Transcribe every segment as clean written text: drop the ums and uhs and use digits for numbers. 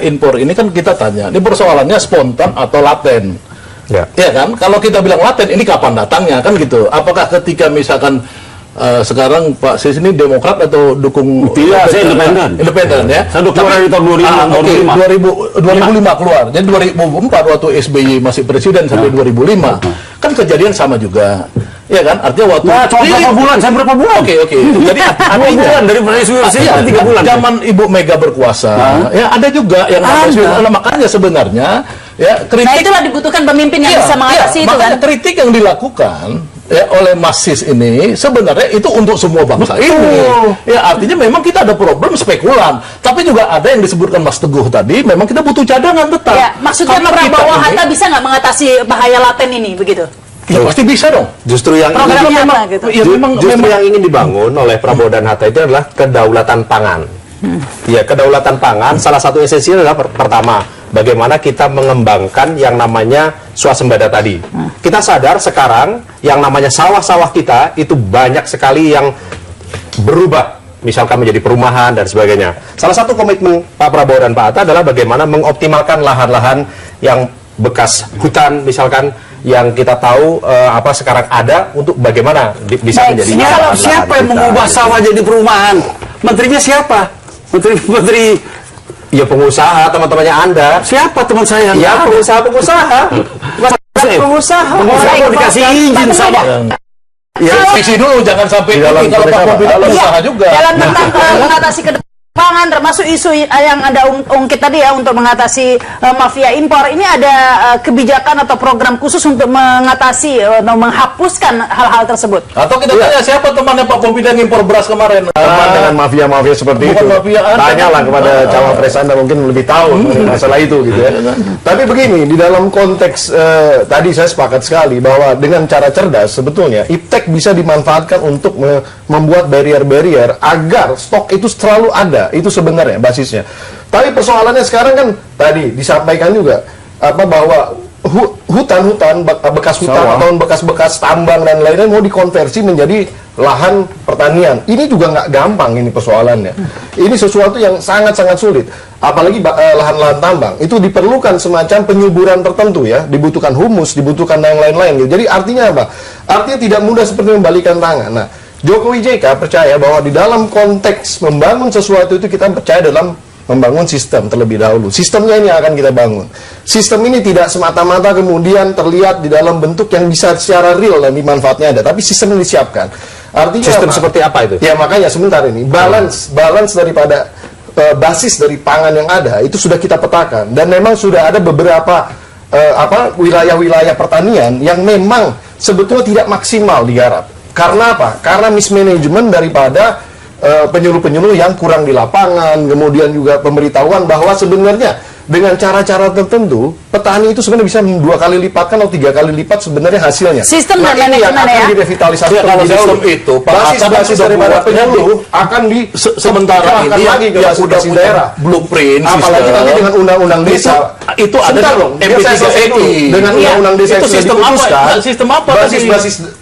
impor ini kan kita tanya, ini persoalannya spontan atau laten. Ya kan, kalau kita bilang laten, ini kapan datangnya kan gitu. Apakah ketika misalkan sekarang Pak Sis ini Demokrat atau dukung? Tidak, saya independen ya. Saya dukung dari tahun 2005 keluar. Jadi 2004 waktu SBY masih presiden sampai 2005 kan kejadian sama juga. Ya kan, artinya waktu berapa bulan, saya berapa bulan? Oke. Jadi artinya dari saya 3 bulan. Zaman Ibu Mega berkuasa, ya ada juga yang makanya sebenarnya ya kritik. Nah, itulah dibutuhkan pemimpin yang bisa mengatasi itu kan. Kritik yang dilakukan ya oleh Masis ini sebenarnya itu untuk semua bangsa ini. Ya artinya memang kita ada problem spekulan, tapi juga ada yang disebutkan Mas Teguh tadi, memang kita butuh cadangan tetap. Ya, maksudnya Prabowo Hatta bisa nggak mengatasi bahaya laten ini begitu? Ya pasti bisa dong. Justru yang yang ingin dibangun oleh Prabowo dan Hatta itu adalah kedaulatan pangan. Ya, kedaulatan pangan salah satu esensinya adalah pertama, bagaimana kita mengembangkan yang namanya swasembada tadi. Kita sadar sekarang yang namanya sawah-sawah kita itu banyak sekali yang berubah, misalkan menjadi perumahan dan sebagainya. Salah satu komitmen Pak Prabowo dan Pak Hatta adalah bagaimana mengoptimalkan lahan-lahan yang bekas hutan misalkan, yang kita tahu sekarang ada, untuk bagaimana bisa menjadi kalau siapa yang mengubah sawah jadi perumahan? Menterinya siapa? Menteri ya pengusaha, teman-temannya Anda. Siapa teman saya? Ya pengusaha. Pengusaha mau dikasih izin sama. Ya visi dulu, jangan sampai kalau Pak tidak usaha juga. Dalam tentang mengatasi pangan, termasuk isu yang ada ungkit tadi ya, untuk mengatasi mafia impor ini, ada kebijakan atau program khusus untuk mengatasi atau menghapuskan hal-hal tersebut. Atau kita tanya siapa temannya Pak Pompida yang impor beras kemarin? Dengan mafia-mafia seperti itu. Tanyalah kepada cawapres Anda, mungkin lebih tahu masalah itu gitu ya. Tapi begini, di dalam konteks tadi saya sepakat sekali bahwa dengan cara cerdas sebetulnya iptek bisa dimanfaatkan untuk membuat barrier-barrier agar stok itu selalu ada. Itu sebenarnya basisnya. Tapi persoalannya sekarang kan tadi disampaikan juga bahwa hutan-hutan bekas hutan atau bekas-bekas tambang dan lain-lain mau dikonversi menjadi lahan pertanian. Ini juga nggak gampang ini persoalannya. Ini sesuatu yang sangat-sangat sulit. Apalagi lahan-lahan tambang itu diperlukan semacam penyuburan tertentu ya, dibutuhkan humus, dibutuhkan yang lain-lain. Jadi artinya apa? Artinya tidak mudah seperti membalikan tangan. Nah, Jokowi JK percaya bahwa di dalam konteks membangun sesuatu itu kita percaya dalam membangun sistem terlebih dahulu. Sistemnya ini akan kita bangun. Sistem ini tidak semata-mata kemudian terlihat di dalam bentuk yang bisa secara real dan manfaatnya ada, tapi sistem ini disiapkan. Artinya sistem seperti apa itu? Ya makanya sebentar ini balance daripada basis dari pangan yang ada itu sudah kita petakan, dan memang sudah ada beberapa wilayah-wilayah pertanian yang memang sebetulnya tidak maksimal digarap. Karena apa? Karena mismanagement daripada penyuluh-penyuluh yang kurang di lapangan, kemudian juga pemberitahuan bahwa sebenarnya dengan cara-cara tertentu petani itu sebenarnya bisa 2 kali lipat atau 3 kali lipat sebenarnya hasilnya. Sistem dan manajemen akan direvitalisasi kalau sistem itu basis daripada penyuluh akan sementara ini lagi ke basis daerah blueprint apalagi nanti dengan undang-undang desa itu ada dong MP3 dengan undang-undang desa itu sistem apa? Sistem apa?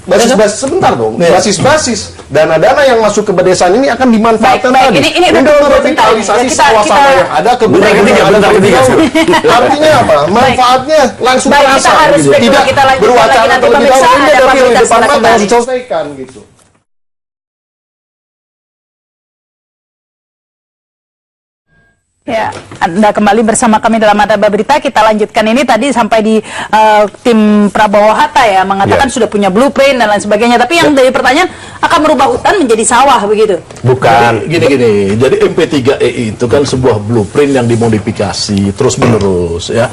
Basis sebentar dong. Basis dana-dana yang masuk ke pedesaan ini akan dimanfaatkan tadi untuk merevitalisasi sawah-sawah yang ada ke artinya apa? Manfaatnya langsung terasa gitu. Tidak berwacana terlebih dahulu, ini ada di depan mata harus diselesaikan gitu. Ya, Anda kembali bersama kami dalam Adaba Berita. Kita lanjutkan ini tadi sampai di tim Prabowo Hatta ya, mengatakan sudah punya blueprint dan lain sebagainya. Tapi yang dari pertanyaan, akan merubah hutan menjadi sawah begitu? Bukan. Gini. Jadi MP3EI itu kan sebuah blueprint yang dimodifikasi terus-menerus ya.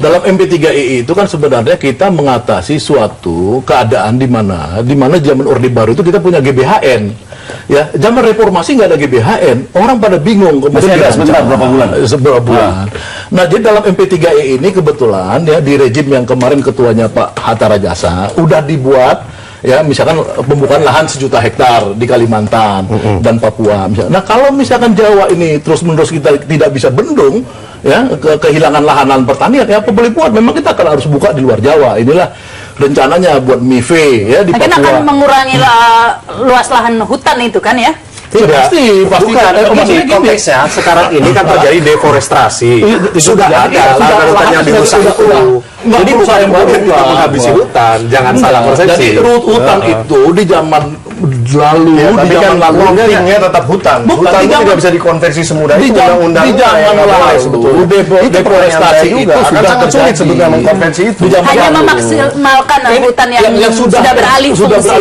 Dalam MP3EI itu kan sebenarnya kita mengatasi suatu keadaan di mana zaman Orde Baru itu kita punya GBHN. Ya, zaman reformasi nggak ada GBHN, orang pada bingung. Masih ada sebentar beberapa bulan. Nah, jadi dalam MP3E ini kebetulan ya di rejim yang kemarin ketuanya Pak Hatta Rajasa udah dibuat ya, misalkan pembukaan lahan 1 juta hektar di Kalimantan dan Papua misalkan. Nah, kalau misalkan Jawa ini terus-menerus kita tidak bisa bendung ya, kehilangan lahan pertanian ya, apa boleh buat, memang kita akan harus buka di luar Jawa. Inilah rencananya buat MIVE ya di Papua. Akan mengurangi luas lahan hutan itu kan ya? Tidak. Pasti. Bukan, Maksudnya ini gini. konteksnya sekarang ini kan terjadi deforestasi. Sudah ada lahan-lahan yang dirusak itu. Jadi bukan yang baru kita menghabisi hutan, jangan salah persepsi. Jadi hutan itu di zaman lalu, Ya, di tapi kan zaman lalu workingnya tetap hutan. Bukan, Hutan di itu zaman- tidak bisa dikonversi semudah di itu. zaman Undang-undang lalu sebetulnya. deforestasi Deforestasi itu juga akan sudah sangat sulit terjadi. sebetulnya mengkonversi itu. Di zaman Hanya lalu. memaksimalkan hutan yang sudah beralih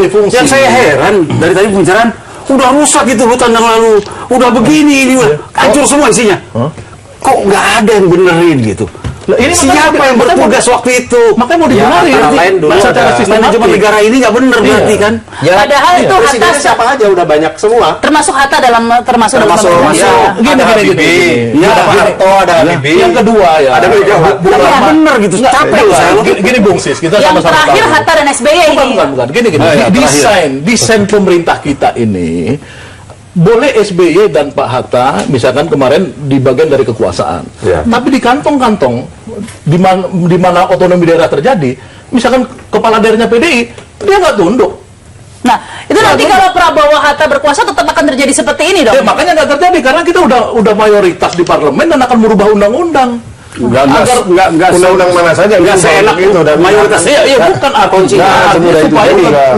fungsi. Yang saya heran dari tadi pembicaraan udah rusak itu hutan yang lalu, udah begini ini, hancur semua isinya. Kok nggak ada yang benerin gitu? Ini Siapa makanya- yang bertugas waktu itu? Makanya mau dibenerin. antara lain dulu Secara ada sistematik. manajemen negara ini nggak bener berarti kan? Padahal itu Presidennya Hatta siapa aja udah banyak semua. termasuk Hatta termasuk dalam pemerintahan. masuk. Ya. Gini, Ada gini, Habibie, gini. ada Ya, Pak Harto, ada Habibie. Yang kedua ya. Ada Meja bukan Iya. lama. Bener gitu, Nggak, capek bukan. saya loh. Gini Bung Sis, kita Yang sama-sama terakhir tahu. Hatta dan SBY ini. Bukan. Gini. Desain pemerintah kita ini boleh SBY dan Pak Hatta misalkan kemarin di bagian dari kekuasaan. Ya. Tapi di kantong-kantong di mana otonomi daerah terjadi, misalkan kepala daerahnya PDI, dia nggak tunduk. Nah, itu nanti kalau Prabowo Hatta berkuasa tetap akan terjadi seperti ini dong. Makanya nggak terjadi karena kita udah mayoritas di parlemen dan akan merubah undang-undang. Enggak Undang-undang mana saja nggak seenak itu dan mayoritas. Iya, bukan kuncinya semudah itu. supaya Jadi nggak-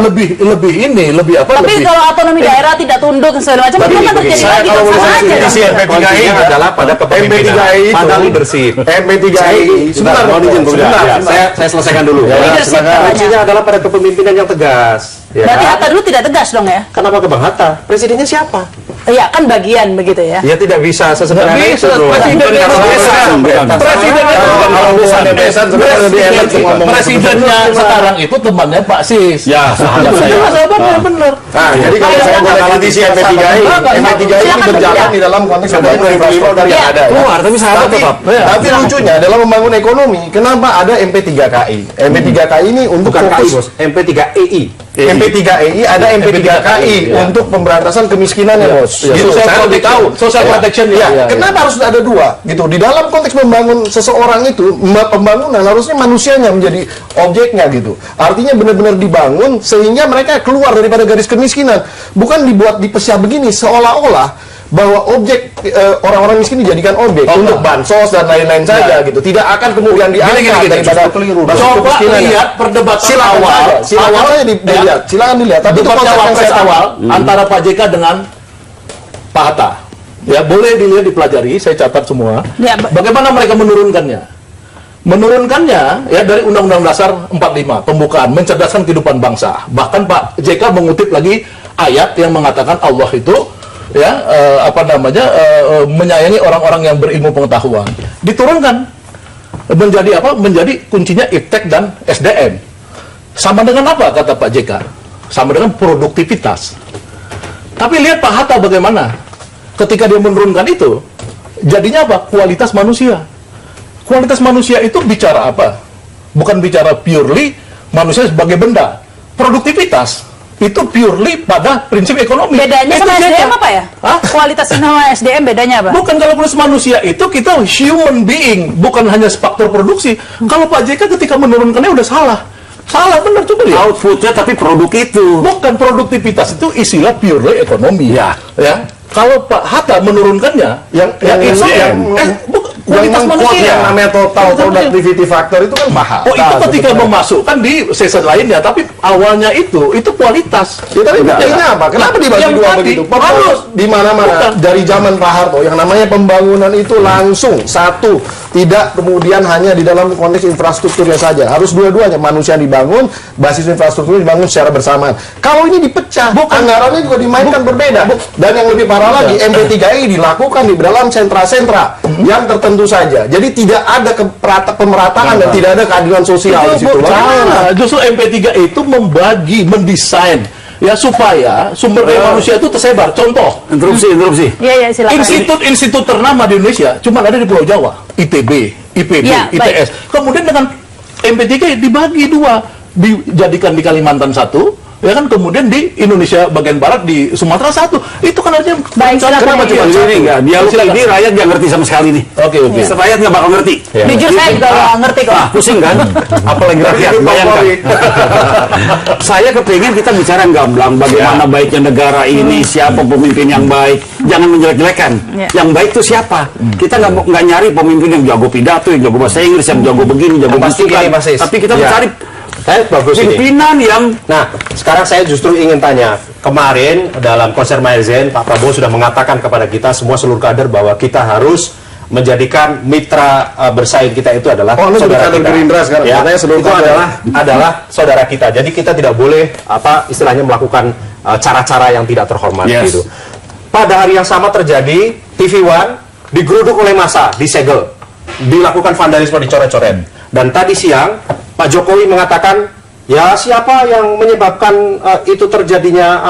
lebih apa? Tapi lebih kalau otonomi daerah tidak tunduk dan segala macam, itu akan terjadi saya lagi kalau kan menurut sama saya aja. definisi dong. MP3I Kuncinya adalah pada kepemimpinan. MP3I itu Padahal bersih. MP3I sebentar mohon izin Bung sebentar, Dada. sebentar. Saya selesaikan dulu. Ya, Leadership silakan. katanya. Kuncinya adalah pada kepemimpinan yang tegas. Ya Berarti kan? Hatta dulu tidak tegas dong ya? Kenapa ke Bang Hatta? Presidennya siapa? Iya, kan bagian begitu ya. Ya tidak bisa sesederhana Nggak itu. bisa, Bro. presiden Bukan itu karena besan. besan. Presiden itu Kalau bukan besan sebenarnya lebih enak ngomong presidennya sekarang itu temannya Pak Sis. Ya, sahabatnya benar. Nah, jadi kalau saya boleh kritisi MP3I, MP3I ini berjalan di dalam konteks pembangunan infrastruktur yang ada. ya. keluar tapi sahabat Tapi, tetap. tapi lucunya dalam membangun ekonomi, kenapa ada MP3KI? MP3KI ini untuk Bukan KI, fokus Bos. MP3EI. MP3EI ada MP3KI untuk pemberantasan kemiskinan ya bos. Gitu, Social saya lebih tahu. Social protection ya. Ya, kenapa harus ada dua? Gitu. Di dalam konteks membangun seseorang itu, pembangunan harusnya manusianya menjadi objeknya gitu. Artinya benar-benar dibangun sehingga mereka keluar daripada garis kemiskinan. Bukan dibuat dipecah begini seolah-olah bahwa objek orang-orang miskin dijadikan objek untuk bansos dan lain-lain saja gitu. Tidak akan kemudian diangkat daripada basis Coba kemiskinan. lihat perdebatan Silakan awal, saja, silakan saja dilihat, silakan dilihat. Tapi itu debat konsep yang cawapres saya tahu. awal antara Pak JK dengan Pak Hatta. Ya, boleh dilihat, dipelajari, saya catat semua. Ya, Bagaimana mereka menurunkannya? Menurunkannya ya dari Undang-Undang Dasar 45, pembukaan, mencerdaskan kehidupan bangsa. Bahkan Pak JK mengutip lagi ayat yang mengatakan Allah itu ya menyayangi orang-orang yang berilmu pengetahuan. Diturunkan menjadi apa? Menjadi kuncinya iptek dan SDM. Sama dengan apa kata Pak JK? Sama dengan produktivitas. Tapi lihat Pak Hatta bagaimana? Ketika dia menurunkan itu, jadinya apa? Kualitas manusia. Kualitas manusia itu bicara apa? Bukan bicara purely manusia sebagai benda. Produktivitas itu purely pada prinsip ekonomi. Bedanya Itu sama JK. SDM apa ya? Hah? Kualitas sama SDM bedanya apa? Bukan, kalau kualitas manusia itu kita human being, bukan hanya faktor produksi. Kalau Pak JK ketika menurunkannya udah salah. Salah benar, coba lihat. Outputnya tapi produk itu. Bukan, produktivitas itu istilah purely ekonomi. Ya. Kalau Pak Hatta menurunkannya yang kualitas manusia. yang namanya total productivity factor itu kan mahal. Oh, itu ketika memasukkan di season lainnya, tapi awalnya itu kualitas. Ya, tapi buktinya apa? Kenapa dibagi yang dua tadi begitu? harus Di mana-mana Bukan. dari zaman Pak Harto yang namanya pembangunan itu langsung satu, tidak kemudian hanya di dalam konteks infrastrukturnya saja. Harus dua-duanya, manusia dibangun, basis infrastruktur dibangun secara bersamaan. Kalau ini dipecah, anggarannya juga dimainkan berbeda. Dan yang lebih parah lagi, MP3I dilakukan di dalam sentra-sentra yang tertentu saja. Jadi tidak ada pemerataan dan tidak ada keadilan sosial di situ. Nah, justru MP3 itu membagi, mendesain ya supaya sumber daya manusia itu tersebar. Contoh, Interupsi. Iya, silakan. institut ternama di Indonesia cuma ada di Pulau Jawa, ITB, IPB, Ya, ITS. Kemudian dengan MP3 dibagi dua, dijadikan di Kalimantan satu, ya kan, kemudian di Indonesia bagian barat, di Sumatera satu. Itu kan artinya Baik, silakan. Kenapa cuma ini enggak? Dialog Silakan. ini rakyat nggak ngerti sama sekali nih. Oke. Rakyat nggak bakal ngerti. Jujur saya juga nggak ngerti kok. Pusing kan? Apalagi rakyat, bayangkan. Saya kepingin kita bicara gamblang bagaimana baiknya negara ini, siapa pemimpin yang baik, jangan menjelek-jelekan. Yang baik itu siapa? Kita nggak nyari pemimpin yang jago pidato, yang jago bahasa Inggris, yang jago begini, jago pasti begitu kan. Tapi kita mencari bagus ini. pimpinan yang Nah, sekarang saya justru ingin tanya. Kemarin dalam konser Mazen, Pak Prabowo sudah mengatakan kepada kita semua seluruh kader bahwa kita harus menjadikan mitra bersaing kita itu adalah saudara kita. Gerindra sekarang. Ya, Katanya seluruh itu kader. adalah saudara kita. Jadi kita tidak boleh istilahnya melakukan cara-cara yang tidak terhormat gitu. Pada hari yang sama terjadi TV One digeruduk oleh massa, disegel, dilakukan vandalisme, dicoret-coret. Dan tadi siang Pak Jokowi mengatakan, ya siapa yang menyebabkan itu terjadinya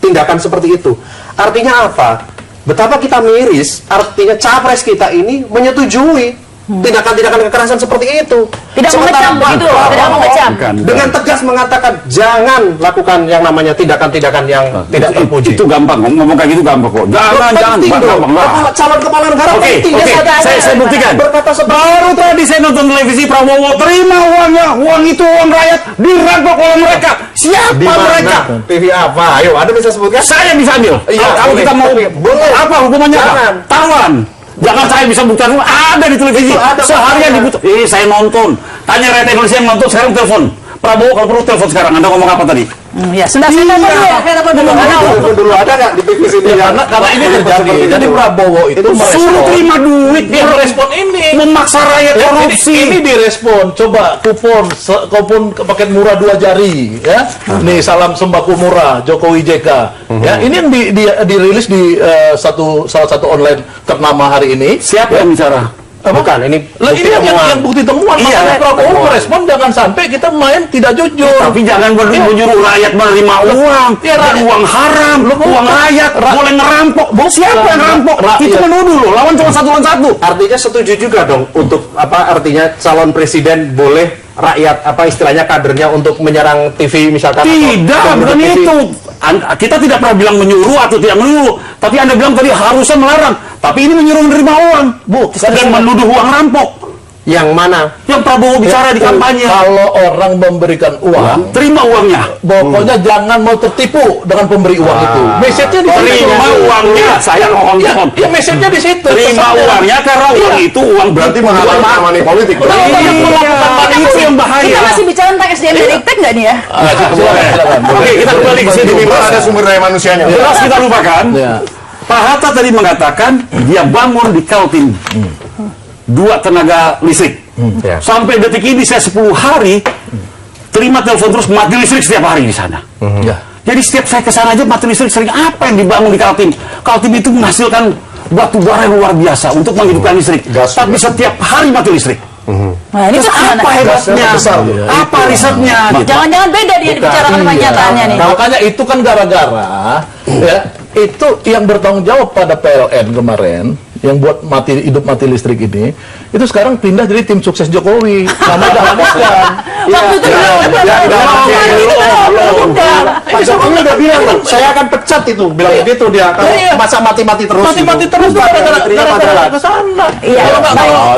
tindakan seperti itu? Artinya apa? Betapa kita miris, artinya capres kita ini menyetujui tindakan-tindakan kekerasan seperti itu. Tidak mengecam begitu, tidak mengecam. Dengan tegas mengatakan jangan lakukan yang namanya tindakan-tindakan yang tidak terpuji. itu gampang, ngomong kayak gitu gampang kok. Jangan, Penting dong. gampang. Calon kepala negara penting. Saya buktikan. Berkata Baru tadi saya nonton televisi Prabowo terima uangnya, uang itu uang rakyat dirampok oleh mereka. Siapa mereka? TV apa? Ayo, Anda bisa sebutkan? Saya bisa ambil. Kalau kita mau apa hukumannya? Jangan. Taruhan. Jangan saya bisa buktikan, ada di televisi. Seharian dibutuh. Saya nonton. Tanya rakyat Indonesia yang nonton, sekarang telepon. Prabowo kalau perlu telepon sekarang. Anda ngomong apa tadi? Ya, sudah saya telepon dulu ya. Saya telepon dulu. Dulu ada nggak di TV sini? Karena ini terjadi. Jadi Prabowo itu Suruh terima duit. dia merespon ini. Memaksa rakyat korupsi. Ini direspon. Coba kupon paket murah 2 jari, ya. Nih salam sembako murah Jokowi JK. Ya, ini yang dirilis di salah satu online ternama hari ini. Siapa yang bicara? Bukan, ini Lah ini yang bukti temuan. Makanya Prabowo merespon jangan sampai kita main tidak jujur. Tapi jangan menyuruh rakyat menerima uang. Dan uang haram, uang rakyat, boleh ngerampok. Siapa yang ngerampok? Itu menuduh loh, lawan cuma satu lawan satu. artinya setuju juga dong untuk artinya calon presiden boleh rakyat istilahnya kadernya untuk menyerang TV misalkan? Tidak, bukan itu. Kita tidak pernah bilang menyuruh atau tidak menyuruh. Tapi Anda bilang tadi harusnya melarang. Tapi ini menyuruh menerima uang. Dan menuduh uang rampok. Yang mana? Yang Prabowo bicara di kampanye. Kalau orang memberikan uang, Terima uangnya. pokoknya jangan mau tertipu dengan pemberi uang itu. Message-nya di situ. Terima uangnya. Saya ngomong. Ya message-nya di situ. Terima uangnya karena uang itu uang Berarti menghalangi money politik. Itu yang bahaya. Kita masih bicara tentang SDM dan Iptek nggak nih ya? Silakan. Oke, kita kembali ke sini. Ada sumber daya manusianya. Jelas kita lupakan. Ya. Pak Hatta tadi mengatakan dia bangun di Kaltim 2 tenaga listrik. Sampai detik ini saya 10 hari terima telepon terus mati listrik setiap hari di sana. Ya. Jadi setiap saya ke sana aja mati listrik sering. Apa yang dibangun di Kaltim? Kaltim itu menghasilkan batu bara yang luar biasa untuk menghidupkan listrik. Tapi setiap hari mati listrik. Nah, ini kan Apa hebatnya? Apa risetnya? Jangan-jangan beda dia dibicarakan sama nyataannya nih. Makanya itu kan gara-gara ya itu yang bertanggung jawab pada PLN kemarin yang buat hidup mati listrik ini itu sekarang pindah jadi tim sukses Jokowi namanya dihapuskan. Waktu itu belum. Pak Jokowi udah bilang loh, saya akan pecat itu, bilang begitu dia. Kalau masa mati-mati terus. Mati terus gara-gara ke sana. Iya.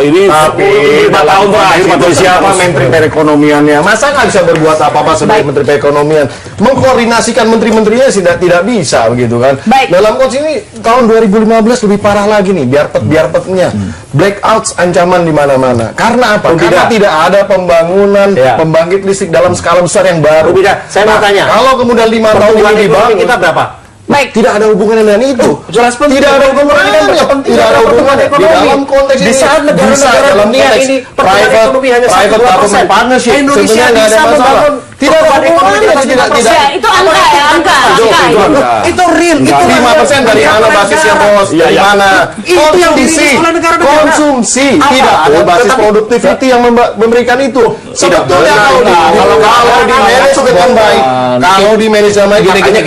Ini Tapi 5 tahun terakhir mati siapa? Menteri Perekonomiannya masa nggak bisa berbuat apa-apa sebagai Menteri Perekonomian, mengkoordinasikan menteri-menterinya tidak bisa begitu kan. Baik. Dalam konteks ini tahun 2015 lebih parah lagi nih biarpetnya blackouts ancaman di mana-mana. Karena apa? Karena tidak ada pembangunan pembangkit listrik dalam skala besar yang baru. Saya mau tanya. Kalau kemudian 5 tahun ini dibangun, kita berapa? Baik. tidak ada hubungannya dengan itu. Jelas penting. Tidak ada hubungannya. Tidak ada hubungannya di dalam konteks Di ini. saat negara-negara dalam dunia konteks ini pertumbuhan ekonomi hanya 1-2%, partnership, Indonesia sebenarnya nggak ada bisa masalah. membangun Tidak ada pertumbuhan ekonomi hubungannya. di atas 5%. Ya, itu angka ya, angka. Itu real. Itu 5% dari mana basisnya bos? Dari mana? Itu yang Konsumsi. dirilis oleh negara-negara. Konsumsi. Tidak ada basis produktivity yang memberikan itu. Sebetulnya kalau di manage dengan baik, kalau di manage dengan baik, makanya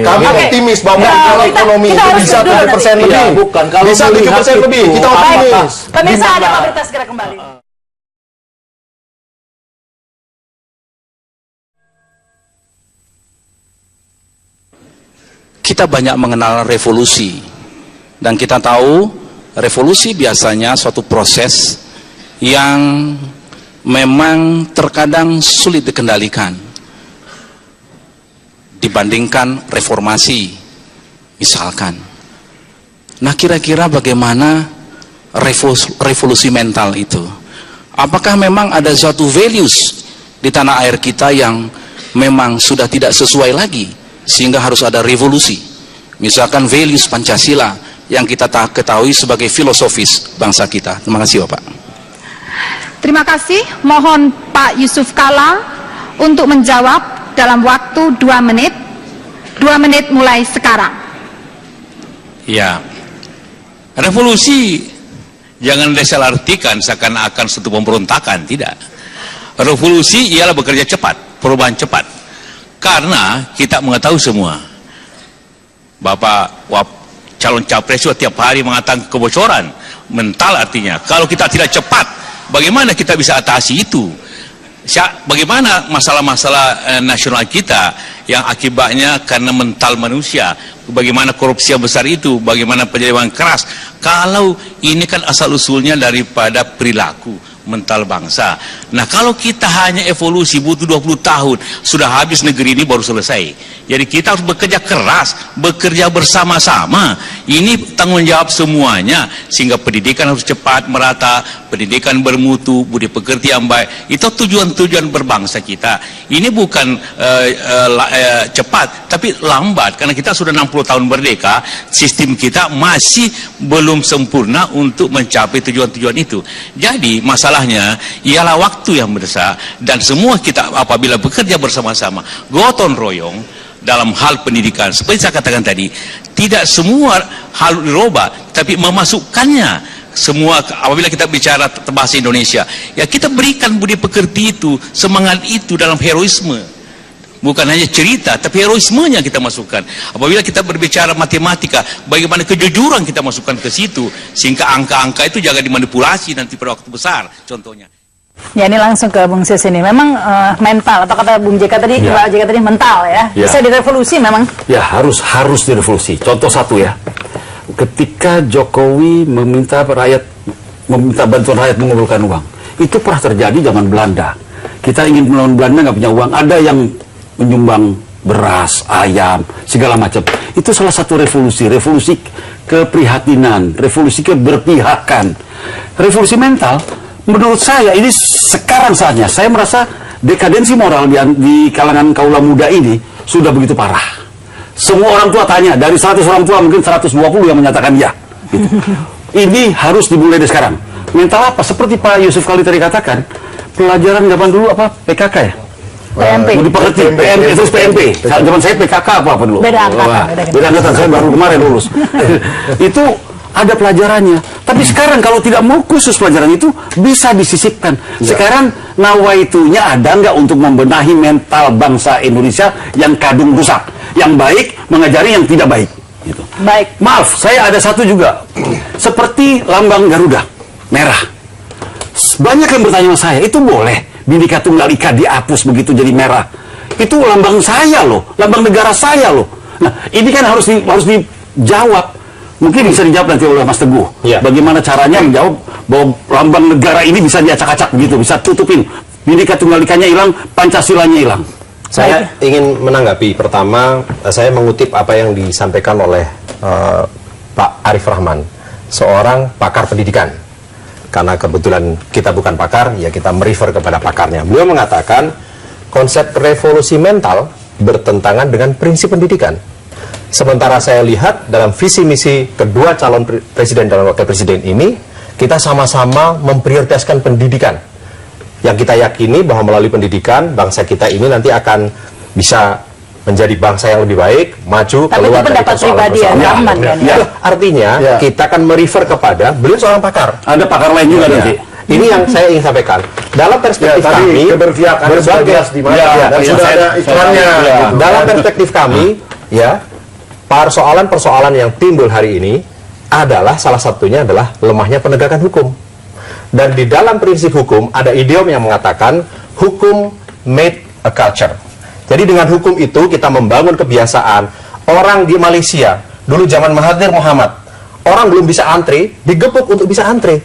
kami optimis bahwa kalau ekonomi kita harus bisa jujur 7% nanti. lebih, Bukan, kalau bisa melihat 7% lebih, itu, kita optimis. Pemirsa ada Pak Berita segera kembali. Kita banyak mengenal revolusi dan kita tahu revolusi biasanya suatu proses yang memang terkadang sulit dikendalikan dibandingkan reformasi misalkan. Nah, kira-kira bagaimana revolusi mental itu? Apakah memang ada suatu values di tanah air kita yang memang sudah tidak sesuai lagi sehingga harus ada revolusi? Misalkan values Pancasila yang kita ketahui sebagai filosofis bangsa kita. Terima kasih Bapak. Terima kasih. Mohon Pak Yusuf Kala untuk menjawab dalam waktu 2 menit. 2 menit mulai sekarang. Ya, revolusi jangan disalahartikan seakan-akan suatu pemberontakan, tidak. Revolusi ialah bekerja cepat, perubahan cepat. Karena kita mengetahui semua, Bapak calon capres tiap hari mengatakan kebocoran mental, artinya kalau kita tidak cepat, bagaimana kita bisa atasi itu? Bagaimana masalah-masalah nasional kita yang akibatnya karena mental manusia, bagaimana korupsi yang besar itu, bagaimana penjajahan keras, kalau ini kan asal-usulnya daripada perilaku mental bangsa. Nah, kalau kita hanya evolusi butuh 20 tahun, sudah habis negeri ini baru selesai. Jadi kita harus bekerja keras, bekerja bersama-sama. Ini tanggung jawab semuanya, sehingga pendidikan harus cepat, merata, pendidikan bermutu, budi pekerti yang baik. Itu tujuan-tujuan berbangsa kita. Ini bukan cepat, tapi lambat, karena kita sudah 60 tahun merdeka, sistem kita masih belum sempurna untuk mencapai tujuan-tujuan itu. Jadi masalahnya ialah waktu yang mendesak, dan semua kita apabila bekerja bersama-sama, gotong royong dalam hal pendidikan, seperti saya katakan tadi, tidak semua hal dirubah, tapi memasukkannya semua. Apabila kita bicara bahasa Indonesia, ya kita berikan budi pekerti itu, semangat itu dalam heroisme, bukan hanya cerita, tapi heroismenya kita masukkan. Apabila kita berbicara matematika, bagaimana kejujuran kita masukkan ke situ, sehingga angka-angka itu jangan dimanipulasi nanti pada waktu besar, contohnya. Ya, ini langsung ke Bung Sis ini. Memang mental, atau kata Bung JK tadi, Pak JK tadi mental ya. Bisa direvolusi memang. Ya, harus direvolusi. Contoh satu ya. Ketika Jokowi meminta bantuan rakyat mengumpulkan uang, itu pernah terjadi zaman Belanda. Kita ingin melawan Belanda, nggak punya uang, ada yang menyumbang beras, ayam, segala macam. Itu salah satu revolusi keprihatinan, revolusi keberpihakan, revolusi mental. Menurut saya ini sekarang saatnya. Saya merasa dekadensi moral di kalangan kaula muda ini sudah begitu parah. Semua orang tua tanya, dari 100 orang tua mungkin 120 yang menyatakan ya. Gitu. Ini harus dimulai dari sekarang. Mental apa? Seperti Pak Yusuf Kali tadi katakan, pelajaran zaman dulu apa? PKK ya? PMP. Mau dipengerti, PMP terus PMP. Zaman saya PKK apa dulu? Beda angkatan. Saya baru kemarin lulus. Itu ada pelajarannya. Tapi sekarang kalau tidak mau khusus pelajaran itu, bisa disisipkan. Sekarang nawaitunya ada nggak untuk membenahi mental bangsa Indonesia yang kadung rusak, yang baik mengajari yang tidak baik. Gitu. Baik. Maaf, saya ada satu juga. Seperti lambang Garuda, merah. Banyak yang bertanya sama saya, itu boleh Bhinneka Tunggal Ika dihapus begitu jadi merah? Itu lambang saya loh, lambang negara saya loh. Nah, ini kan harus dijawab. Mungkin bisa dijawab nanti oleh Mas Teguh. Ya. Bagaimana caranya menjawab bahwa lambang negara ini bisa diacak-acak begitu, bisa tutupin. Bhinneka Tunggal Ikanya hilang, Pancasilanya hilang. Saya ingin menanggapi. Pertama, saya mengutip apa yang disampaikan oleh Pak Arif Rahman, seorang pakar pendidikan. Karena kebetulan kita bukan pakar, ya kita merefer kepada pakarnya. Beliau mengatakan konsep revolusi mental bertentangan dengan prinsip pendidikan. Sementara saya lihat dalam visi misi kedua calon presiden dan wakil presiden ini, kita sama-sama memprioritaskan pendidikan. Yang kita yakini bahwa melalui pendidikan, bangsa kita ini nanti akan bisa menjadi bangsa yang lebih baik, maju, keluar dari persoalan-persoalan. Artinya, kita akan merefer kepada, beliau seorang pakar. Ada pakar lain juga nanti. Ini yang saya ingin sampaikan. Dalam perspektif kami, berbagai dalam perspektif kami, ya, persoalan-persoalan yang timbul hari ini adalah salah satunya adalah lemahnya penegakan hukum. Dan di dalam prinsip hukum ada idiom yang mengatakan hukum made a culture. Jadi dengan hukum itu kita membangun kebiasaan. Orang di Malaysia dulu zaman Mahathir Mohamad, orang belum bisa antri, digebuk untuk bisa antri.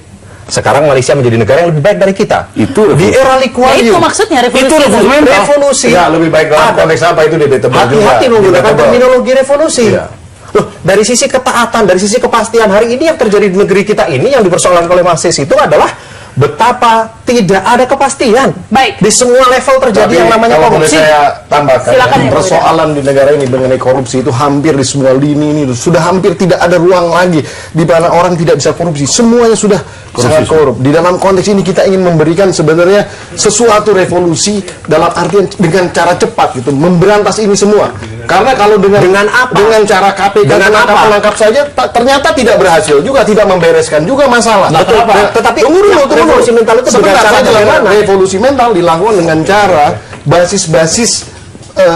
Sekarang Malaysia menjadi negara yang lebih baik dari kita. Itu di era Lee Kuan Ya, itu Yew. maksudnya revolusi. Itu revolusi. Ya, lebih baik dalam konteks apa itu debatable juga. Hati-hati menggunakan terminologi revolusi. Iya. Loh, dari sisi ketaatan, dari sisi kepastian, hari ini yang terjadi di negeri kita ini yang dipersoalkan oleh Mas Sis itu adalah betapa tidak ada kepastian. Baik. Di semua level terjadi yang namanya kalau boleh korupsi. saya tambahkan, Silakan, ya, persoalan di negara ini mengenai korupsi itu hampir di semua lini ini sudah hampir tidak ada ruang lagi di mana orang tidak bisa korupsi. Semuanya sudah sangat korup. Di dalam konteks ini kita ingin memberikan sebenarnya sesuatu revolusi dalam artian dengan cara cepat gitu, memberantas ini semua. Karena kalau dengan apa? Dengan cara KPK Dengan apa? menangkap saja ternyata tidak berhasil juga, tidak membereskan juga masalah. Betul, Pak. Tetapi tunggu dulu. revolusi mental itu dengan Sebentar cara saja, bagaimana? revolusi mental dilakukan dengan cara basis-basis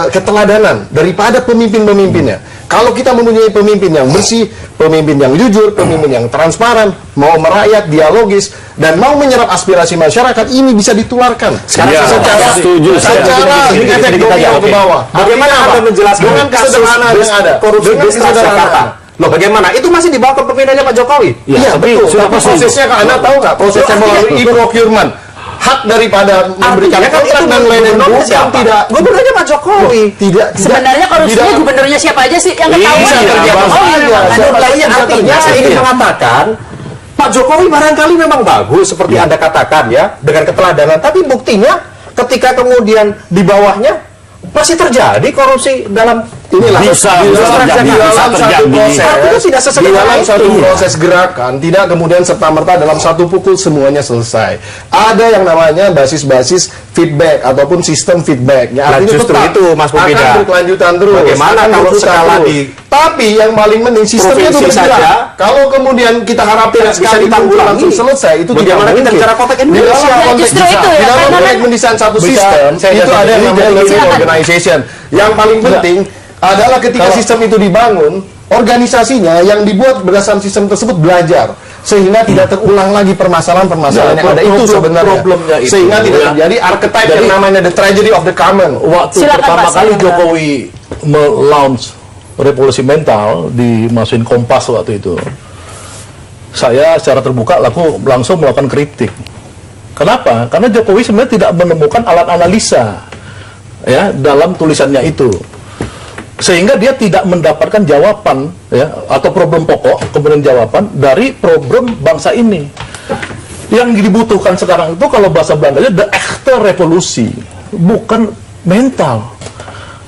keteladanan daripada pemimpin-pemimpinnya. Kalau kita mempunyai pemimpin yang bersih, pemimpin yang jujur, pemimpin yang transparan, mau merakyat, dialogis, dan mau menyerap aspirasi masyarakat, ini bisa ditularkan. Sekarang Ya, secara efek domino ke bawah. Bagaimana Anda menjelaskan dengan kasus kesederhanaan yang ada? korupsi Dengan di Jakarta? kesederhanaan. Loh, bagaimana? Itu masih di bawah kepemimpinannya Pak Jokowi. Iya, betul. sudah Tapi pasti. prosesnya, Anda tahu nggak? Prosesnya melalui e-procurement. Hak daripada memberikan Artinya kan kontrak itu dan lain-lain gubernurnya bukan siapa? tidak. Gubernurnya Pak Jokowi. Tidak. Sebenarnya korupsinya gubernurnya siapa aja sih yang ketahuan? Bisa terjadi. Oh, iya, Iya, Pak. siapa saja Artinya bisa saya terjadi. ingin mengatakan Pak Jokowi barangkali memang bagus seperti Anda katakan ya, dengan keteladanan, tapi buktinya ketika kemudian di bawahnya masih terjadi korupsi dalam inilah Bisa di dalam terjadi, satu terjadi. proses, Itu tidak di sesederhana dalam itu. satu Iya. proses gerakan tidak kemudian serta-merta dalam satu pukul semuanya selesai. Ada yang namanya basis-basis feedback ataupun sistem feedback. Ya, Nah, artinya justru tetap itu, Mas Pupida. akan berkelanjutan terus. Bagaimana akan kalau berputar skala terus. di Tapi yang paling penting sistemnya itu provinsi bergerak. saja, Kalau kemudian kita harapkan tidak bisa sekali itu ditanggulangi. langsung selesai, itu Bagaimana tidak kita mungkin. bicara konteks Di Indonesia? dalam Ya, konteks justru itu ya, di dalam karena konteks kan- pendesain satu Bisa, sistem saya itu jawab ada yang ini, namanya jadi learning silakan. organization. Yang paling penting adalah ketika sistem itu dibangun, organisasinya yang dibuat berdasarkan sistem tersebut belajar sehingga tidak terulang lagi permasalahan-permasalahan yang ada itu sebenarnya. Problemnya itu, Sehingga tidak ya. terjadi archetype Jadi- yang namanya the tragedy of the common. Waktu Silakan, pertama Pak, kali silakan. Jokowi melaunch revolusi mental, dimasukin Kompas waktu itu, saya secara terbuka langsung melakukan kritik. Kenapa? Karena Jokowi sebenarnya tidak menemukan alat analisa ya dalam tulisannya itu, sehingga dia tidak mendapatkan jawaban ya atau problem pokok kemudian jawaban dari problem bangsa ini. Yang dibutuhkan sekarang itu kalau bahasa Belandanya the echte revolusi, bukan mental.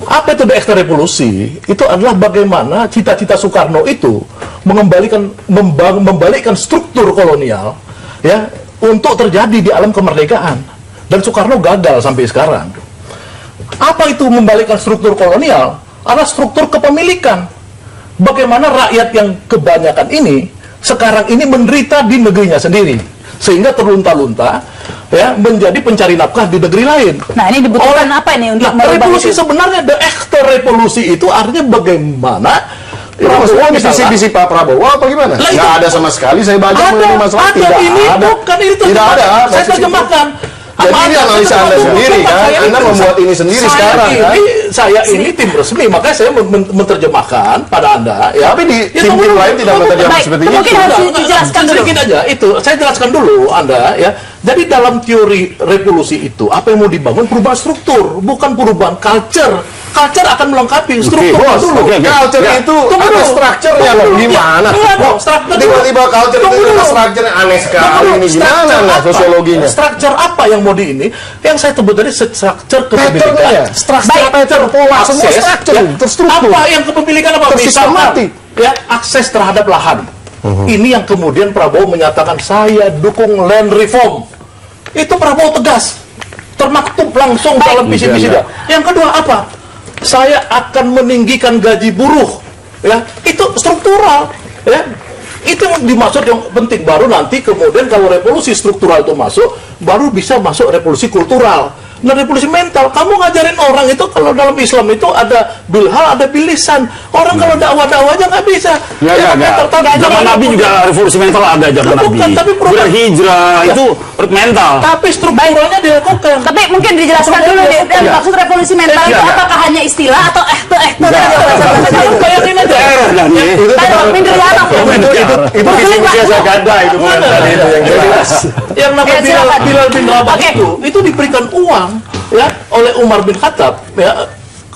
Apa itu the echte revolusi? Itu adalah bagaimana cita-cita Soekarno itu membalikkan struktur kolonial ya untuk terjadi di alam kemerdekaan, dan Soekarno gagal sampai sekarang. Apa itu membalikkan struktur kolonial? Adalah struktur kepemilikan. Bagaimana rakyat yang kebanyakan ini sekarang ini menderita di negerinya sendiri, sehingga terlunta-lunta ya menjadi pencari nafkah di negeri lain. Nah, ini dibutuhkan apa ini untuk merubah revolusi itu? sebenarnya the echte revolusi itu artinya bagaimana Maksudnya misalkan- visi-visi Pak Prabowo apa gimana? Lah, Nggak itu- ada sama sekali saya baca mengenai masalah. ada Tidak ini ada. bukan itu Tidak ada. saya basis itu. terjemahkan. Jadi Apa ini ada? analisa Saya Anda terjemahkan sendiri dulu, kan? saya Anda itu- membuat ini sendiri saya sekarang kan? Saya ini tim resmi, makanya saya menerjemahkan pada Anda ya. Tapi di Ya, tim-tim tunggu lain dulu, tidak tunggu. menerjemah Baik, seperti mungkin itu. harus Enggak, dijelaskan dulu. sedikit aja itu. Saya jelaskan dulu Anda ya. Jadi dalam teori revolusi itu apa yang mau dibangun? Perubahan struktur, bukan perubahan culture. Culture akan melengkapi struktur Bos, dulu. culture Ya, itu tunggu ada dulu. strukturnya Tunggu loh. dulu. Gimana? Iya dong, struktur dulu. Tiba-tiba culture Tunggu itu ada dulu. strukturnya aneh sekali. Tunggu Ini dulu. gimana Structure lah apa? sosiologinya? Structure apa yang mau di ini? Yang saya sebut tadi structure Patternnya. kepemilikan. Structure pattern, pola, semua akses, structure, ya. terstruktur. Apa yang kepemilikan apa? Misalkan, Tersistematik. ya akses terhadap lahan. Ini yang kemudian Prabowo menyatakan saya dukung land reform. Itu Prabowo tegas, termaktub langsung dalam visi-visi dia. Yang kedua apa? Saya akan meninggikan gaji buruh. Ya, itu struktural. Ya, itu yang dimaksud yang penting. Baru nanti kemudian kalau revolusi struktural itu masuk, baru bisa masuk revolusi kultural. Nah, revolusi mental, kamu ngajarin orang itu kalau dalam Islam itu ada bilhal, ada bilisan. Orang kalau dakwah aja nggak bisa. Zaman Nabi juga revolusi mental ada zaman Nabi. Berhijrah itu mental. Tapi strukturalnya dilakukan. Tapi mungkin dijelaskan dulu deh, maksud revolusi mental itu apakah hanya istilah atau Bayangin aja. Itu visi misi Zaganda itu tadi itu yang jelas. Yang namanya Bilal bin Rabah itu diberikan uang ya oleh Umar bin Khattab ya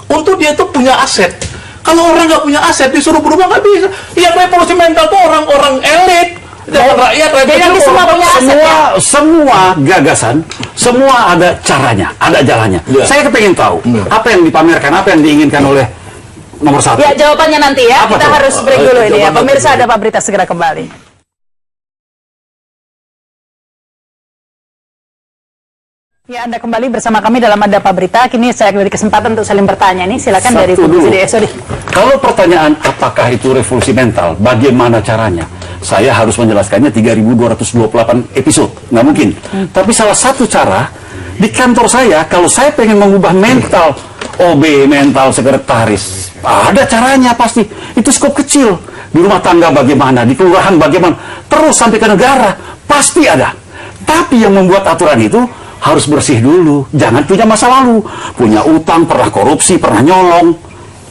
untuk dia itu punya aset. Kalau orang nggak punya aset disuruh berubah nggak bisa. Yang revolusi mental tuh orang-orang elit. Jangan rakyat semua gagasan, semua ada caranya, ada jalannya. Saya kepengen tahu apa yang dipamerkan, apa yang diinginkan oleh nomor 1. Ya, jawabannya nanti ya. Kita harus break dulu ini ya. Pemirsa, ada Pak Berita segera kembali. Ya, Anda kembali bersama kami dalam Ada Pak Berita. Kini saya beri kesempatan untuk saling bertanya nih. Silakan dari Komisi. Kalau pertanyaan apakah itu revolusi mental, bagaimana caranya? Saya harus menjelaskannya 3.228 episode, nggak mungkin. Tapi salah satu cara di kantor saya, kalau saya pengen mengubah mental OB, mental sekretaris, ada caranya pasti. Itu skop kecil. Di rumah tangga bagaimana, di kelurahan bagaimana, terus sampai ke negara pasti ada. Tapi yang membuat aturan itu harus bersih dulu, jangan punya masa lalu, punya utang, pernah korupsi, pernah nyolong,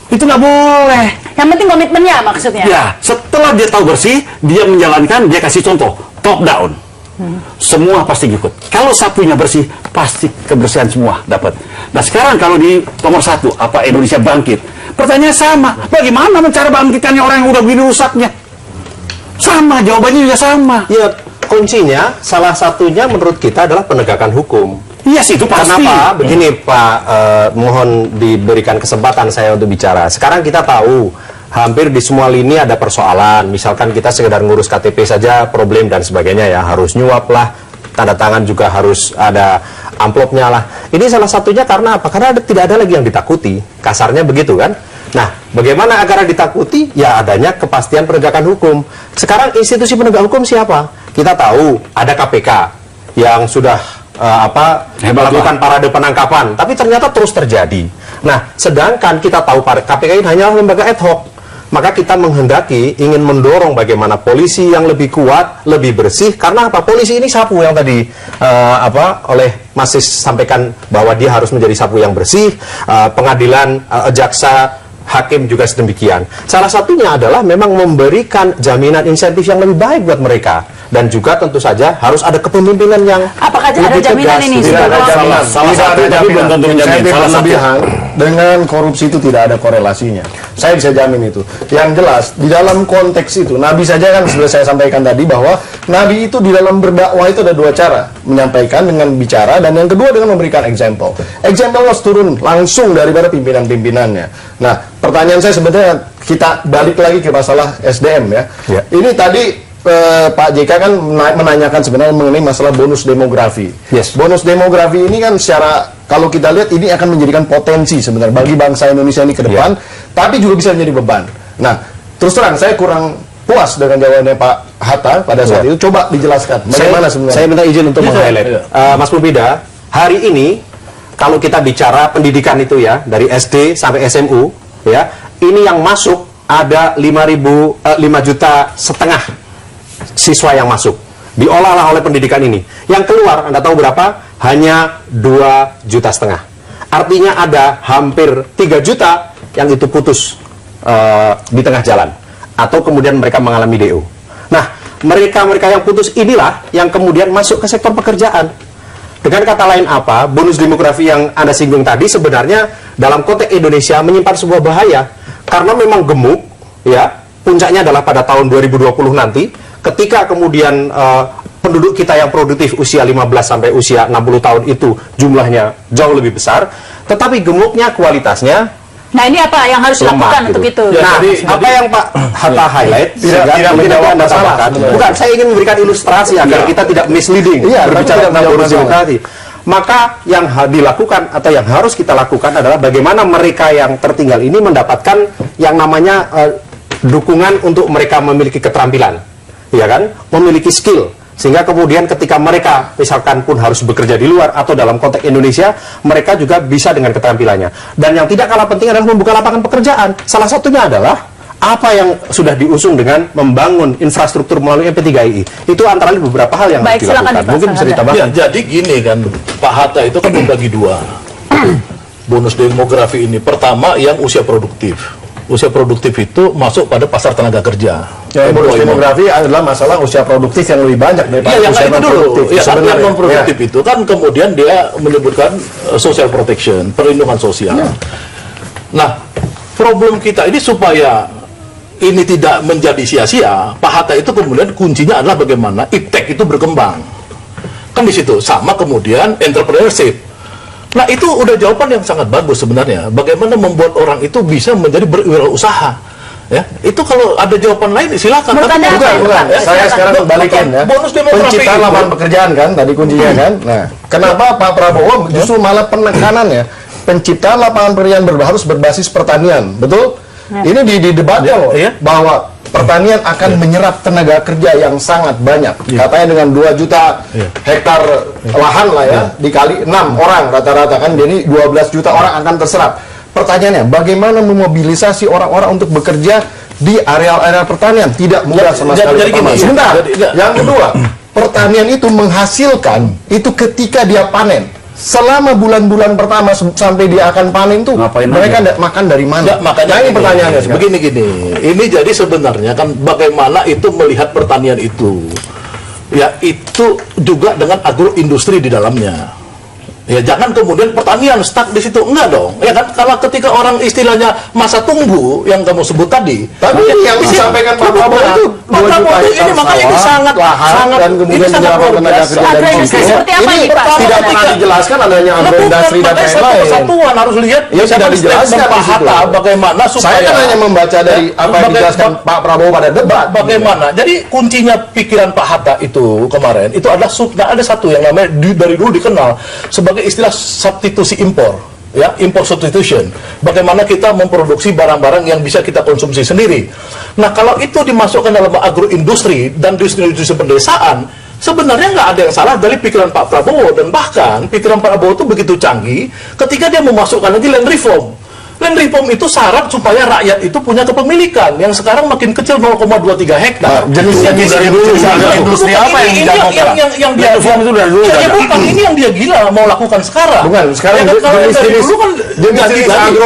itu nggak boleh. Yang penting komitmennya maksudnya. Ya, setelah dia tahu bersih, dia menjalankan, dia kasih contoh, top down, semua pasti ikut. Kalau sapunya bersih, pasti kebersihan semua dapat. Nah sekarang kalau di nomor 1, apa Indonesia bangkit? Pertanyaan sama, bagaimana cara bangkitannya orang yang udah begini rusaknya? Sama, jawabannya juga sama. Ya. Kuncinya, salah satunya menurut kita adalah penegakan hukum. Iya sih, itu pasti. Kenapa? Begini Pak, mohon diberikan kesempatan saya untuk bicara. Sekarang kita tahu, hampir di semua lini ada persoalan. Misalkan kita sekedar ngurus KTP saja problem dan sebagainya ya, harus nyuap lah, tanda tangan juga harus ada amplopnya lah. Ini salah satunya karena apa? Karena tidak ada lagi yang ditakuti. Kasarnya begitu kan? Nah, bagaimana agar ditakuti? Ya adanya kepastian penegakan hukum. Sekarang institusi penegak hukum siapa? Kita tahu ada KPK yang sudah melakukan parade penangkapan, tapi ternyata terus terjadi. Nah, sedangkan kita tahu KPK ini hanya lembaga ad hoc. Maka kita menghendaki, ingin mendorong bagaimana polisi yang lebih kuat, lebih bersih. Karena apa? Polisi ini sapu yang tadi oleh Mas Sis sampaikan bahwa dia harus menjadi sapu yang bersih. Pengadilan, jaksa, hakim juga sedemikian. Salah satunya adalah memang memberikan jaminan insentif yang lebih baik buat mereka. Dan juga tentu saja harus ada kepemimpinan yang apakah ada jaminan ini? Tidak ada jaminan. Salah satu tapi belum tentu menjamin. Salah satu dengan korupsi itu tidak ada korelasinya. Saya bisa jamin itu. Yang jelas di dalam konteks itu Nabi saja kan sudah saya sampaikan tadi bahwa Nabi itu di dalam berdakwah itu ada 2 cara, menyampaikan dengan bicara dan yang kedua dengan memberikan example. Example harus turun langsung daripada pimpinan-pimpinannya. Nah, pertanyaan saya sebenarnya kita balik lagi ke masalah SDM ya. Ini tadi Pak JK kan menanyakan sebenarnya mengenai masalah bonus demografi. Bonus demografi ini kan secara kalau kita lihat ini akan menjadikan potensi sebenarnya bagi bangsa Indonesia ini ke depan, tapi juga bisa menjadi beban. Nah, terus terang saya kurang puas dengan jawabannya Pak Hatta pada saat itu. Coba dijelaskan bagaimana sebenarnya. Saya minta izin untuk meng-highlight. Mas Pubida, hari ini kalau kita bicara pendidikan itu ya, dari SD sampai SMU ya, ini yang masuk ada 5,5 juta siswa yang masuk, diolahlah oleh pendidikan ini. Yang keluar, Anda tahu berapa? Hanya 2,5 juta. Artinya ada hampir 3 juta yang itu putus di tengah jalan, atau kemudian mereka mengalami DO. Nah, mereka-mereka yang putus inilah yang kemudian masuk ke sektor pekerjaan. Dengan kata lain apa? Bonus demografi yang Anda singgung tadi sebenarnya dalam konteks Indonesia menyimpan sebuah bahaya, karena memang gemuk, ya. Puncaknya adalah pada tahun 2020 nanti. Ketika kemudian penduduk kita yang produktif usia 15 sampai usia 60 tahun itu jumlahnya jauh lebih besar, tetapi gemuknya kualitasnya. Nah, ini apa yang harus dilakukan untuk itu? Nah, apa yang Pak Hatta highlight tidak menjawab masalah. Bukan, saya ingin memberikan ilustrasi agar kita tidak misleading berbicara tentang bonus demografi. Maka yang dilakukan atau yang harus kita lakukan adalah bagaimana mereka yang tertinggal ini mendapatkan yang namanya dukungan untuk mereka memiliki keterampilan. Ya kan, memiliki skill. Sehingga kemudian ketika mereka misalkan pun harus bekerja di luar atau dalam konteks Indonesia, mereka juga bisa dengan keterampilannya. Dan yang tidak kalah penting adalah membuka lapangan pekerjaan. Salah satunya adalah apa yang sudah diusung dengan membangun infrastruktur melalui MP3II. Itu antara lain beberapa hal yang harus dilakukan. Mungkin bisa ditambahkan. Ya, jadi gini kan, Pak Hatta itu kan membagi dua. Bonus demografi ini, pertama yang usia produktif. Usia produktif itu masuk pada pasar tenaga kerja. Ya, bonus demografi adalah masalah usia produktif yang lebih banyak daripada yang usia itu dulu. non-produktif. Ya, yang non-produktif ya. itu kan kemudian dia menyebutkan social protection, perlindungan sosial. Ya. Nah, problem kita ini supaya ini tidak menjadi sia-sia, Pak Hatta itu kemudian kuncinya adalah bagaimana iptek itu berkembang. Kan di situ. Sama kemudian entrepreneurship. Nah, itu udah jawaban yang sangat bagus sebenarnya. Bagaimana membuat orang itu bisa menjadi berwirausaha. Ya, itu kalau ada jawaban lain silakan. Bukan. Ya, saya sekarang balikin ya. Bonus demografi penciptaan lapangan pekerjaan kan tadi kuncinya kan. Nah, kenapa Pak Prabowo justru malah penekanannya penciptaan lapangan pekerjaan harus berbasis pertanian, betul? Ini didebatkan loh bahwa pertanian akan menyerap tenaga kerja yang sangat banyak. Katanya dengan 2 juta hektar lahan lah ya, dikali 6 orang rata-rata kan, jadi 12 juta orang akan terserap. Pertanyaannya, bagaimana memobilisasi orang-orang untuk bekerja di areal-areal pertanian? Tidak mudah sama sekali. Sebentar, yang kedua, pertanian itu menghasilkan itu ketika dia panen. Selama bulan-bulan pertama sampai dia akan panen tuh, mereka makan dari mana? Makanya ini pertanyaannya begini-gini. Ini jadi sebenarnya kan bagaimana itu melihat pertanian itu, ya itu juga dengan agroindustri di dalamnya. Ya jangan kemudian pertanian stuck di situ, enggak dong. Ya kan kalau ketika orang istilahnya masa tunggu yang kamu sebut tadi. Tapi yang disampaikan Pak Prabowo itu 2 juta ini makanya ini sangat dan kemudian menyerap tenaga kerja dari situ. Ini tidak pernah dijelaskan adanya agroindustri dan lain-lain. Kesatuan harus lihat. Ya tidak dijelaskan Pak Hatta bagaimana supaya. Saya kan hanya membaca dari apa yang dijelaskan Pak Prabowo pada debat. Bagaimana? Jadi kuncinya pikiran Pak Hatta itu kemarin itu adalah ada satu yang namanya dari dulu dikenal sebagai istilah substitusi impor, ya, import substitution. Bagaimana kita memproduksi barang-barang yang bisa kita konsumsi sendiri. Nah, kalau itu dimasukkan dalam agroindustri dan industri pedesaan, sebenarnya nggak ada yang salah dari pikiran Pak Prabowo, dan bahkan pikiran Pak Prabowo itu begitu canggih ketika dia memasukkan lagi land reform. Land reform itu syarat supaya rakyat itu punya kepemilikan yang sekarang makin kecil 0,23 hektar. Jenisnya dari dulu industri apa yang yang dia reform itu dari dulu. Ya bukan, ini yang dia gila mau lakukan sekarang. Bukan, sekarang jenis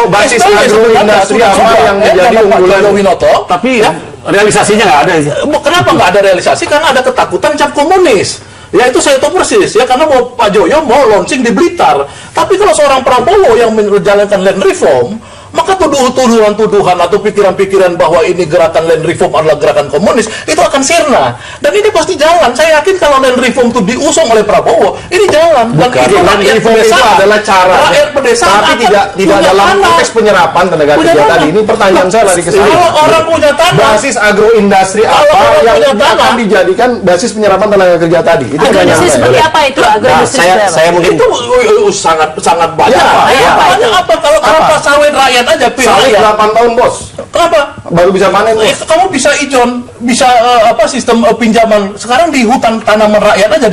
basis agroindustri apa yang menjadi unggulan Winoto, tapi realisasinya nggak ada. Kenapa nggak ada realisasi? Karena ada ketakutan cap komunis. Ya itu saya tahu persis ya, karena mau Pak Joyo mau launching di Blitar. Tapi kalau seorang Prabowo yang menjalankan land reform, maka tuduhan-tuduhan atau pikiran-pikiran bahwa ini gerakan land reform adalah gerakan komunis itu akan sirna, dan ini pasti jalan. Saya yakin kalau land reform itu diusung oleh Prabowo, ini jalan. Dan itu land reform itu adalah cara, rakyat pedesaan, tapi tidak dalam konteks penyerapan tenaga kerja tadi. Ini pertanyaan saya lari ke sana. Kalau orang punya tanah, basis agroindustri apa yang akan dijadikan basis penyerapan tenaga kerja tadi? Itu pertanyaan saya. Seperti apa itu agroindustri? Saya mungkin itu sangat banyak. Banyak apa kalau kelapa sawit rakyat aja sawit 8 tahun bos. Kenapa? Baru bisa panen bos. Kamu bisa ijon, bisa sistem pinjaman. Sekarang di hutan tanaman rakyat aja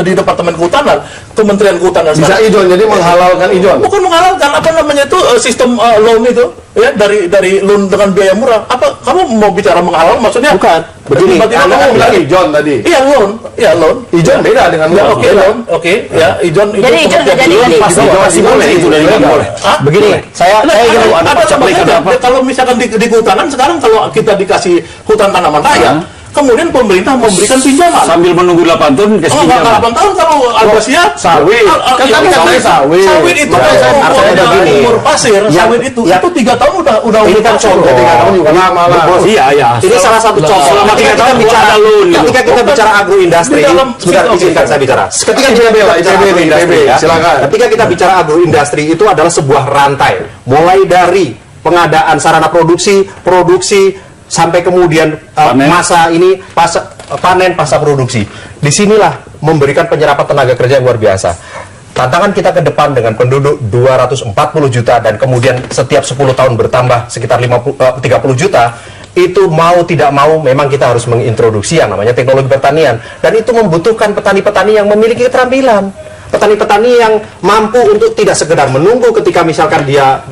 di Departemen Kehutanan, Kementerian Kehutanan. Bisa ijon, jadi menghalalkan ijon. Bukan menghalalkan, apa namanya itu sistem loan itu, ya dari loan dengan biaya murah. Apa kamu mau bicara menghalal? Maksudnya? Bukan. Begini, Anda kan bilang ijon tadi. Iya loan, ya loan. Ijon beda dengan loan. Oke loan, oke, ya ijon itu. Jadi ijon nggak jadi masih boleh itu dari nggak boleh. Begini, saya ingin kalau misalkan di kehutanan sekarang kalau kita dikasih hutan tanaman raya, kemudian pemerintah memberikan pinjaman sambil menunggu 8 tahun dikasih pinjaman. 8 tahun kalau agak siap sawit. Kan tadi katanya sawit. Sawit itu umur pasir, sawit itu 3 tahun udah ini kan contoh. 3 tahun juga lama lah. Iya. Ini salah satu contoh. Selama 3 tahun bicara loan. Ketika kita bicara agroindustri, sebentar izinkan saya bicara. Ketika kita bicara agroindustri, silakan. Ketika kita bicara agroindustri itu adalah sebuah rantai, mulai dari pengadaan sarana produksi sampai kemudian masa ini panen pasca produksi. Disinilah memberikan penyerapan tenaga kerja yang luar biasa. Tantangan kita ke depan dengan penduduk 240 juta dan kemudian setiap 10 tahun bertambah sekitar 30 juta, itu mau tidak mau memang kita harus mengintroduksi yang namanya teknologi pertanian, dan itu membutuhkan petani-petani yang memiliki keterampilan, petani-petani yang mampu untuk tidak sekedar menunggu ketika misalkan dia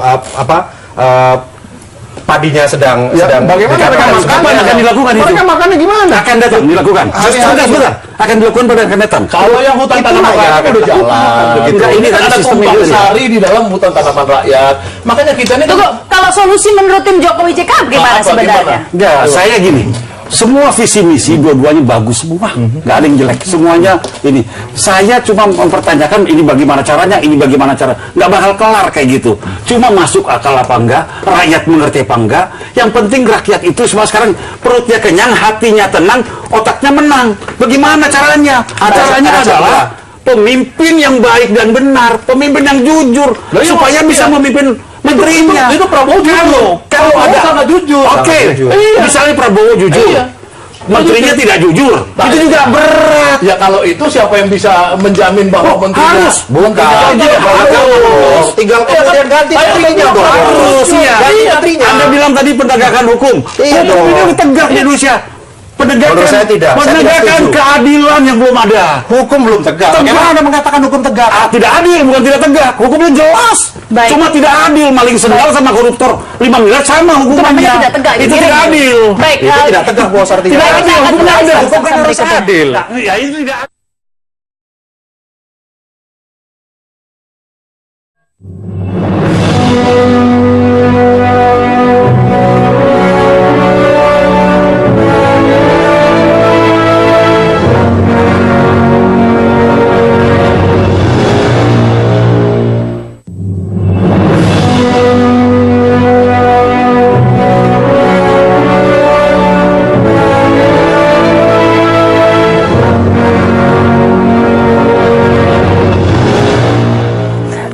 padinya sedang Bagaimana kapan akan dilakukan itu? Mereka makannya gimana? Akan datang dilakukan. Sebentar. Akan dilakukan pada akan datang. Kalau yang hutan tanaman rakyat udah jalan. Enggak, ini ada tumpang sari di dalam hutan tanaman rakyat. Makanya kita ini Tunggu, kalau solusi menurut tim Jokowi JK gimana sebenarnya? Enggak, saya gini. Semua visi misi dua-duanya bagus semua, nggak ada yang jelek. Semuanya ini. Saya cuma mempertanyakan ini bagaimana caranya, ini bagaimana cara. Nggak bakal kelar kayak gitu. Cuma masuk akal apa enggak, rakyat mengerti apa enggak. Yang penting rakyat itu semua sekarang perutnya kenyang, hatinya tenang, otaknya menang. Bagaimana caranya? Caranya adalah pemimpin yang baik dan benar, pemimpin yang jujur, supaya bisa memimpin menterinya. Itu Prabowo jujur. Kalau ada sangat jujur. Oke, misalnya Prabowo jujur, menterinya tidak jujur, itu juga berat. Ya kalau itu siapa yang bisa menjamin bahwa menterinya Harus. harus tinggal kemudian ganti menterinya dong. Harus, iya. Ganti menterinya. Anda bilang tadi penegakan hukum. Iya Hukum dong. ini tegak di Indonesia. Penegakan, Menurut saya tidak. Saya tidak penegakan setuju. keadilan yang belum ada. Hukum belum tegak. Bagaimana Anda mengatakan hukum tegak? Tidak adil, bukan tidak tegak. Hukumnya jelas. Baik. Cuma tidak adil. Maling sendal sama koruptor 5 miliar sama Itu hukumannya. namanya tidak tegak. Itu Ini tidak adil. Baik, Itu tidak tegak, bos, artinya. Tidak Kita adil. akan Hukumnya bahas ada. usaha Hukum kan harus berikutnya. adil. Ya itu tidak adil.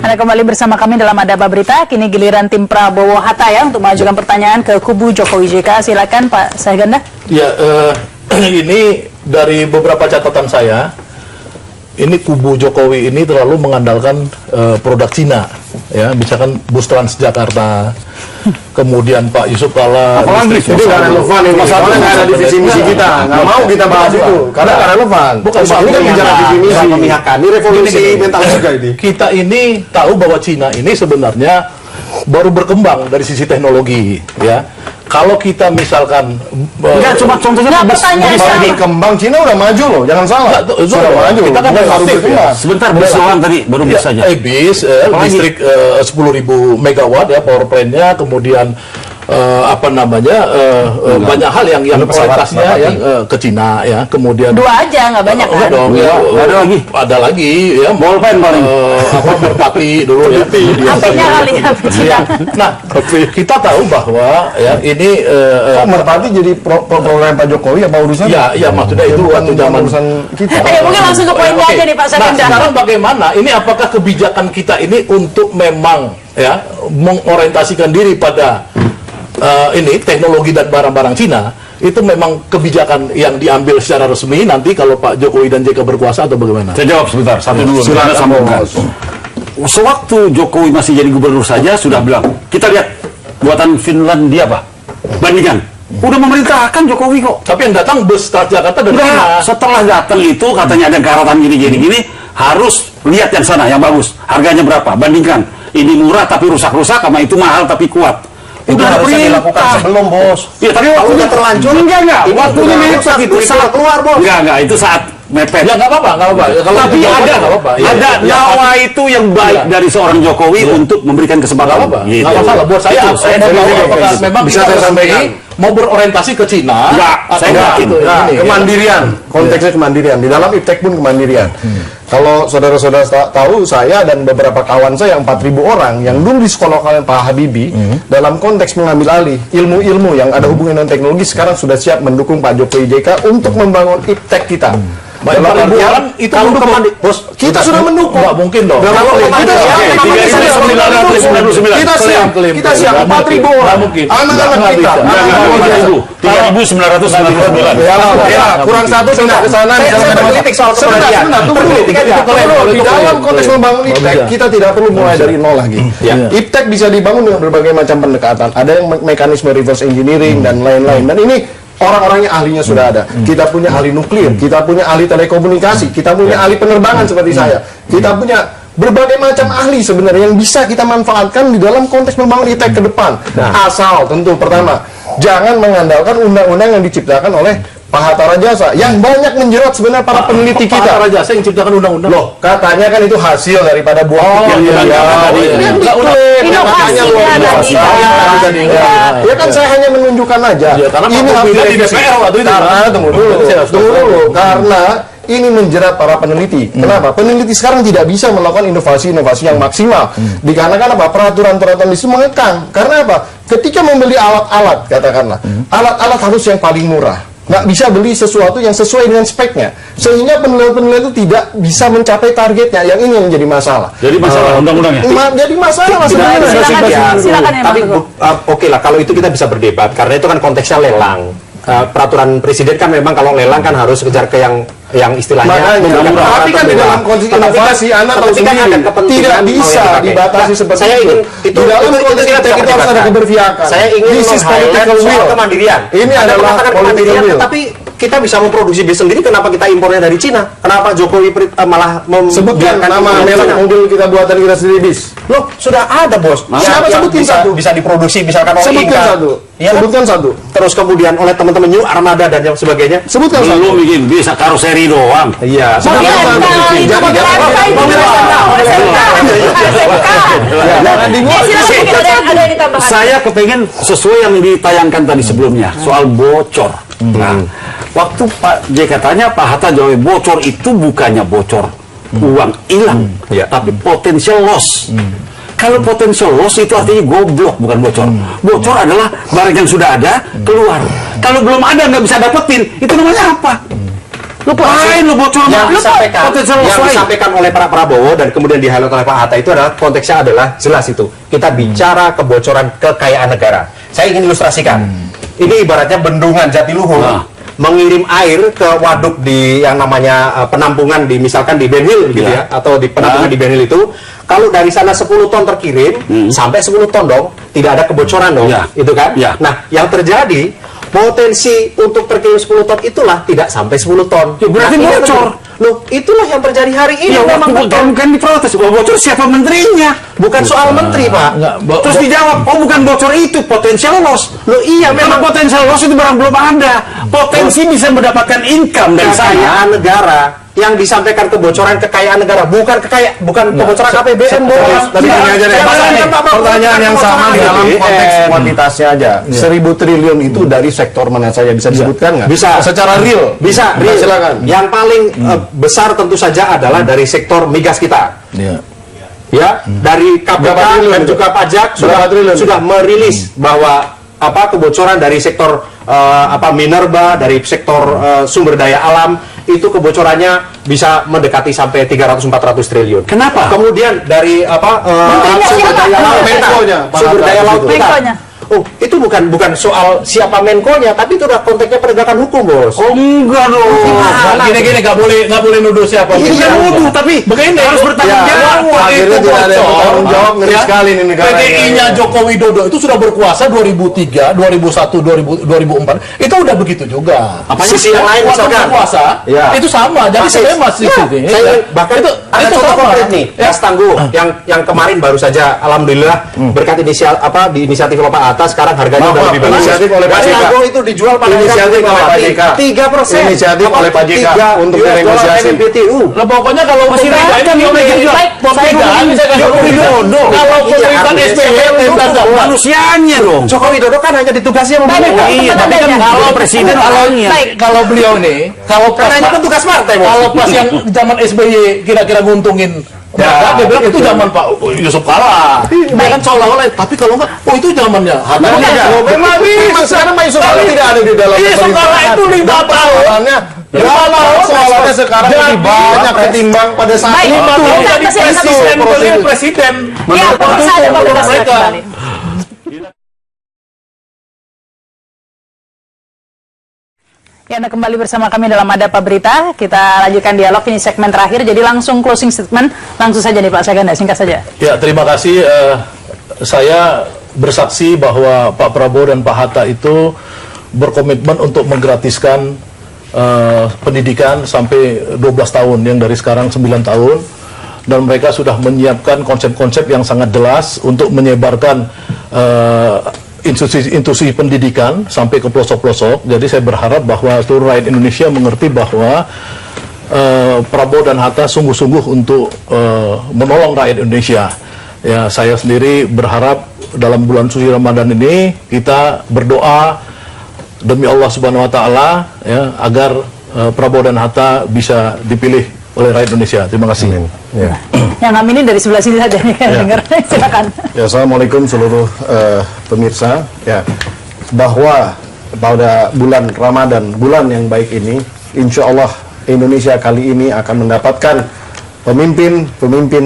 Anda kembali bersama kami dalam Adaba Berita. Kini giliran tim Prabowo Hatta ya untuk mengajukan pertanyaan ke kubu Jokowi JK. Silakan Pak Sahganda. Ya, ini dari beberapa catatan saya, ini kubu Jokowi ini terlalu mengandalkan produk Cina, ya, misalkan bus Transjakarta, kemudian Pak Yusuf Kala. Apalagi itu nggak relevan ini, soalnya nggak ada di visi misi kita, nggak mau kita bahas itu, karena nggak relevan. Bukan soalnya kan bicara visi misi. Memihakkan. Ini revolusi mental juga ini. Kita ini tahu bahwa Cina ini sebenarnya baru berkembang dari sisi teknologi, ya. Kalau kita misalkan Enggak, cuma contohnya Nggak, bus. pertanyaan Baru saya. berkembang, Cina udah maju loh, jangan salah. Sudah maju. kita kan Bukan baru relatif, ya. berkembang. Sebentar, bus doang tadi, baru Ya, bus saja. bis, listrik 10.000 megawatt ya power plant-nya, kemudian apa namanya banyak hal yang orientasinya yang ke Cina ya, kemudian Dua aja, nggak banyak enggak kan? dong ya, ada lagi ya Bolpen paling. apa Merpati dulu ya. Apinya kali ya, Ya. Nah, kita tahu bahwa ya ini Kok Merpati jadi program Pak Jokowi apa urusan? ya maksudnya itu waktu zaman urusan kita. Mungkin langsung ke poinnya Oke. aja nih Pak Nah, Sahganda. sekarang bagaimana? Ini apakah kebijakan kita ini untuk memang ya mengorientasikan diri pada ini teknologi dan barang-barang Cina, itu memang kebijakan yang diambil secara resmi nanti kalau Pak Jokowi dan JK berkuasa atau bagaimana? Saya jawab sebentar, satu dulu. Silakan sambungkan. Sewaktu Jokowi masih jadi gubernur saja sudah bilang, kita lihat buatan Finlandia Pak, bandingkan. Udah memerintahkan Jokowi kok. Tapi yang datang bus Transjakarta dari Cina. Enggak, setelah datang itu katanya ada karatan gini, harus lihat yang sana, yang bagus. Harganya berapa? Bandingkan. Ini murah tapi rusak-rusak, sama itu mahal tapi kuat. Itu Udah harusnya perintah. dilakukan sebelum, bos. Ya, tapi Kalau waktunya udah terlanjur, Enggak. ini Waktunya udah mepet rusak, itu. duitnya udah keluar, bos. Enggak, itu saat mepet. Ya nggak apa-apa. Kalau Tapi itu ada, nggak apa-apa. Iya, ada iya. nawa itu yang baik Iya. dari seorang Jokowi untuk memberikan kesempatan. Nggak apa-apa. Gitu. Nggak masalah. Buat saya, Itu, saya mau dari- tahu apakah memang Bisa kita saya resmi sampaikan? mau berorientasi ke Cina? Nggak, atau saya nggak. gitu, Nah, ini, ya. kemandirian, konteksnya kemandirian. Di dalam iptek pun kemandirian. Kalau saudara-saudara tahu, saya dan beberapa kawan saya yang 4.000 orang yang dulu di sekolah kalian Pak Habibie, dalam konteks mengambil alih ilmu-ilmu yang ada hubungan dengan teknologi, sekarang sudah siap mendukung Pak Jokowi JK untuk membangun iptek kita. Baik, Dalam 4.000 artian, orang itu kalau mendukung. bos, kita sudah mendukung. Nggak mungkin dong. Dalam Kalau kita kita siap, oke, kita 3.999 99. Kita siap. Kita siap 4.000 orang. Anak-anak kita. 3.999. Ya, kurang satu pindah ke sana. Saya berkritik soal kepentingan. Di dalam konteks membangun IPTEK, kita tidak perlu mulai dari nol lagi. IPTEK bisa dibangun dengan berbagai macam pendekatan. Ada yang mekanisme reverse engineering dan lain-lain. Dan ini orang-orangnya ahlinya sudah ada. Kita punya ahli nuklir, kita punya ahli telekomunikasi, kita punya ahli penerbangan seperti saya. Kita punya berbagai macam ahli sebenarnya yang bisa kita manfaatkan di dalam konteks membangun IPTEK ke depan. Asal tentu pertama, jangan mengandalkan undang-undang yang diciptakan oleh Pak Hatta Rajasa yang banyak menjerat sebenarnya para peneliti kita. Pak Hatta Rajasa yang ciptakan undang-undang. Loh, katanya kan itu hasil daripada buah pikir ya kan saya hanya menunjukkan aja. Ini harus di DPR waktu itu. Karena tunggu dulu. Karena ini menjerat para peneliti. Kenapa? Peneliti sekarang tidak bisa melakukan inovasi-inovasi yang maksimal. Dikarenakan apa? Peraturan-peraturan itu mengekang. Karena apa? Ketika membeli alat-alat, katakanlah, alat-alat harus yang paling murah. Nggak bisa beli sesuatu yang sesuai dengan speknya, sehingga peneliti itu tidak bisa mencapai targetnya. Yang ini yang jadi masalah. Jadi masalah undang-undangnya. Jadi masalah sebenarnya. Silakan ya, Tapi oke lah, kalau itu kita bisa berdebat karena itu kan konteksnya lelang. Peraturan presiden kan memang kalau lelang kan harus kejar ke yang istilahnya tapi kan di dalam konteks inovasi Anda tahu sendiri tidak bisa dibatasi seperti saya ingin itu. Di dalam konteks itu harus ada keberpihakan. Saya ingin meng-highlight soal kemandirian. Ini adalah political will. Tapi kita bisa memproduksi bis sendiri, kenapa kita impornya dari Cina? Kenapa Jokowi malah sebutkan nama merek mobil kita buatan kita sendiri bis? Loh, sudah ada bos. Siapa sebutin satu? Bisa diproduksi misalkan oleh Sebutkan Inka. satu. Ya, Sebutkan satu. Terus kemudian oleh teman-teman New Armada dan yang sebagainya. Sebutkan satu. Belum bikin bisa karoseri doang. Iya. Saya kepengen sesuai yang ditayangkan tadi sebelumnya soal bocor. Nah, waktu Pak JK tanya Pak Hatta jawab bocor itu bukannya bocor uang hilang, tapi potensial loss. Kalau potensial loss itu artinya goblok, bukan bocor. Bocor adalah barang yang sudah ada keluar. Kalau belum ada nggak bisa dapetin, itu namanya apa? Lain lo bocor yang disampaikan oleh Pak Prabowo dan kemudian di-highlight oleh Pak Hatta itu adalah konteksnya adalah jelas itu. Kita bicara kebocoran kekayaan negara. Saya ingin ilustrasikan. Ini ibaratnya bendungan Jatiluhur mengirim air ke waduk di yang namanya penampungan di misalkan di Ben Hill gitu ya, atau di penampungan di Ben Hill itu. Kalau dari sana 10 ton terkirim sampai 10 ton dong, tidak ada kebocoran dong, itu kan? Nah, yang terjadi potensi untuk terkirim 10 ton itulah tidak sampai 10 ton. Ya, berarti bocor. Loh, itulah yang terjadi hari ini. Ya, memang bukan diprotes. Bocor siapa menterinya? Bukan soal menteri, Pak. Terus dijawab, oh bukan bocor itu, potensial loss. Loh iya, memang potensial loss itu barang belum ada. Potensi bisa mendapatkan income dari saya. Negara yang disampaikan kebocoran kekayaan negara, bukan kebocoran APBN, bos. Tapi ini aja deh, pertanyaan yang sama di dalam konteks kuantitasnya aja. 1.000 triliun itu dari sektor mana saja bisa disebutkan nggak? Bisa. Secara real? Bisa. Real. Silakan. Yang paling besar tentu saja adalah dari sektor migas kita. Ya, dari KPK dan juga pajak sudah merilis bahwa kebocoran dari sektor minerba, dari sektor sumber daya alam itu kebocorannya bisa mendekati sampai 300-400 triliun. Kenapa? Kemudian dari sumber daya laut kita. Oh, itu bukan soal siapa menkonya, tapi itu udah konteksnya penegakan hukum, bos. Oh, enggak dong. Gini nggak boleh nuduh siapa. Iya nuduh, tapi begini harus bertanggung jawab. Akhirnya tidak ada yang bertanggung jawab, ngeri sekali ini negara. PDI-nya Joko Widodo itu sudah berkuasa 2003, 2001, 2004. Itu udah begitu juga. Sisi yang lain misalkan berkuasa, itu sama. Jadi sebenarnya masih bahkan itu ada contoh konkret nih. Gas Tangguh yang kemarin baru saja alhamdulillah berkat inisiatif Pak Hatta sekarang harganya udah lebih bagus. Inisiatif oleh Pak JK. Itu dijual pada inisiatif oleh Pak JK. 3%. Inisiatif oleh Pak JK untuk renegosiasi. Nah, pokoknya kalau pemerintah ini Joko Widodo, kalau pemerintahan SBY manusianya dong. Joko Widodo kan hanya ditugasi sama mereka. Iya, tapi kan kalau presiden kalau beliau nih, kalau pas kan tugas partai, kalau pas yang zaman SBY kira-kira nguntungin. Ya, dia bilang itu zaman Pak Yusuf Kala. Dia kan seolah-olah, tapi kalau enggak, itu zamannya. Memang sekarang Pak Yusuf Kala tidak ada di dalam Yusuf Kala itu 5 tahun. soalnya sekarang lebih banyak ketimbang pada saat Baik, itu. jadi presiden. Ya, pemirsa ada pemirsa kembali. Ya, Anda kembali bersama kami dalam Ada Apa Berita. Kita lanjutkan dialog, ini segmen terakhir. Jadi langsung closing statement, langsung saja nih Pak Saganda, singkat saja. Ya, terima kasih. Saya bersaksi bahwa Pak Prabowo dan Pak Hatta itu berkomitmen untuk menggratiskan pendidikan sampai 12 tahun, yang dari sekarang 9 tahun. Dan mereka sudah menyiapkan konsep-konsep yang sangat jelas untuk menyebarkan institusi pendidikan sampai ke pelosok-pelosok. Jadi saya berharap bahwa seluruh rakyat Indonesia mengerti bahwa Prabowo dan Hatta sungguh-sungguh untuk menolong rakyat Indonesia. Ya, saya sendiri berharap dalam bulan suci Ramadan ini kita berdoa demi Allah Subhanahu Wa Taala, ya, agar Prabowo dan Hatta bisa dipilih oleh rakyat Indonesia. Terima kasih. Ya. Yang aminin dari sebelah sini saja nih, dengar. Silakan. Ya, assalamualaikum seluruh pemirsa. Ya, bahwa pada bulan Ramadan, bulan yang baik ini, insya Allah Indonesia kali ini akan mendapatkan pemimpin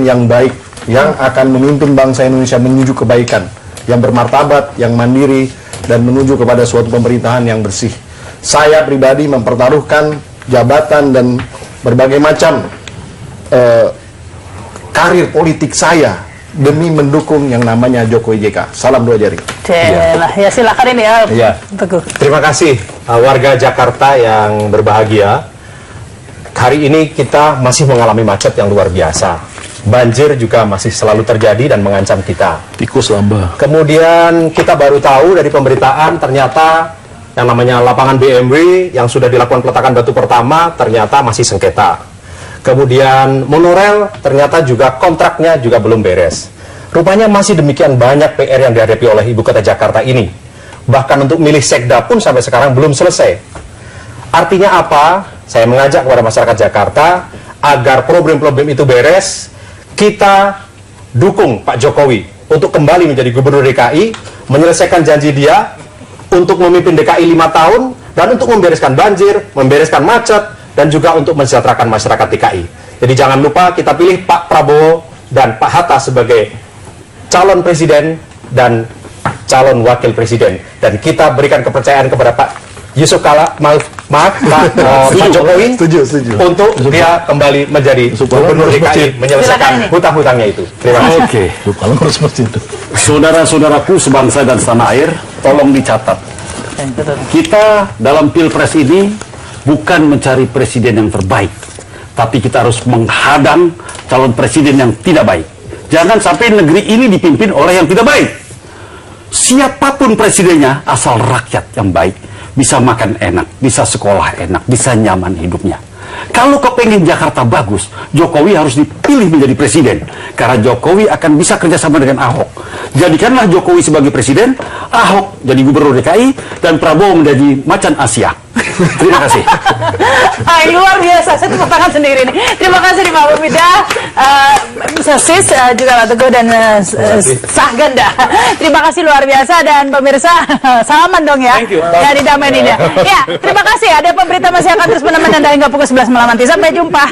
yang baik, yang akan memimpin bangsa Indonesia menuju kebaikan, yang bermartabat, yang mandiri, dan menuju kepada suatu pemerintahan yang bersih. Saya pribadi mempertaruhkan jabatan dan berbagai macam karir politik saya demi mendukung yang namanya Jokowi JK. Salam dua jari. Ya, silakan ini ya. Teguh. Terima kasih warga Jakarta yang berbahagia. Hari ini kita masih mengalami macet yang luar biasa. Banjir juga masih selalu terjadi dan mengancam kita. Tikus lamba. Kemudian kita baru tahu dari pemberitaan ternyata yang namanya lapangan BMW yang sudah dilakukan peletakan batu pertama ternyata masih sengketa. Kemudian monorel ternyata juga kontraknya juga belum beres. Rupanya masih demikian banyak PR yang dihadapi oleh ibu kota Jakarta ini. Bahkan untuk milih sekda pun sampai sekarang belum selesai. Artinya apa? Saya mengajak kepada masyarakat Jakarta agar problem-problem itu beres. Kita dukung Pak Jokowi untuk kembali menjadi gubernur DKI, menyelesaikan janji dia untuk memimpin DKI 5 tahun, dan untuk membereskan banjir, membereskan macet, dan juga untuk mensejahterakan masyarakat DKI. Jadi jangan lupa kita pilih Pak Prabowo dan Pak Hatta sebagai calon presiden dan calon wakil presiden. Dan kita berikan kepercayaan kepada Pak Yusuf Kala, Pak Jokowi, untuk dia kembali menjadi gubernur DKI, menyelesaikan hutang-hutangnya itu. Terima kasih. Saudara-saudaraku sebangsa dan setanah air, tolong dicatat. Kita dalam Pilpres ini bukan mencari presiden yang terbaik, tapi kita harus menghadang calon presiden yang tidak baik. Jangan sampai negeri ini dipimpin oleh yang tidak baik. Siapapun presidennya, asal rakyat yang baik, bisa makan enak, bisa sekolah enak, bisa nyaman hidupnya. Kalau kepengen Jakarta bagus, Jokowi harus dipilih menjadi presiden. Karena Jokowi akan bisa kerjasama dengan Ahok. Jadikanlah Jokowi sebagai presiden, Ahok jadi gubernur DKI, dan Prabowo menjadi macan Asia. Terima kasih. Luar biasa, saya tepuk tangan sendiri nih. Terima kasih nih Pak Bumida, Sis, juga Pak Teguh dan Saganda. Terima kasih luar biasa, dan pemirsa salaman dong ya. Dari damai ini ya. Ya, terima kasih. Ada pemberita masih akan terus menemani Anda hingga pukul 11 malam nanti. Sampai jumpa.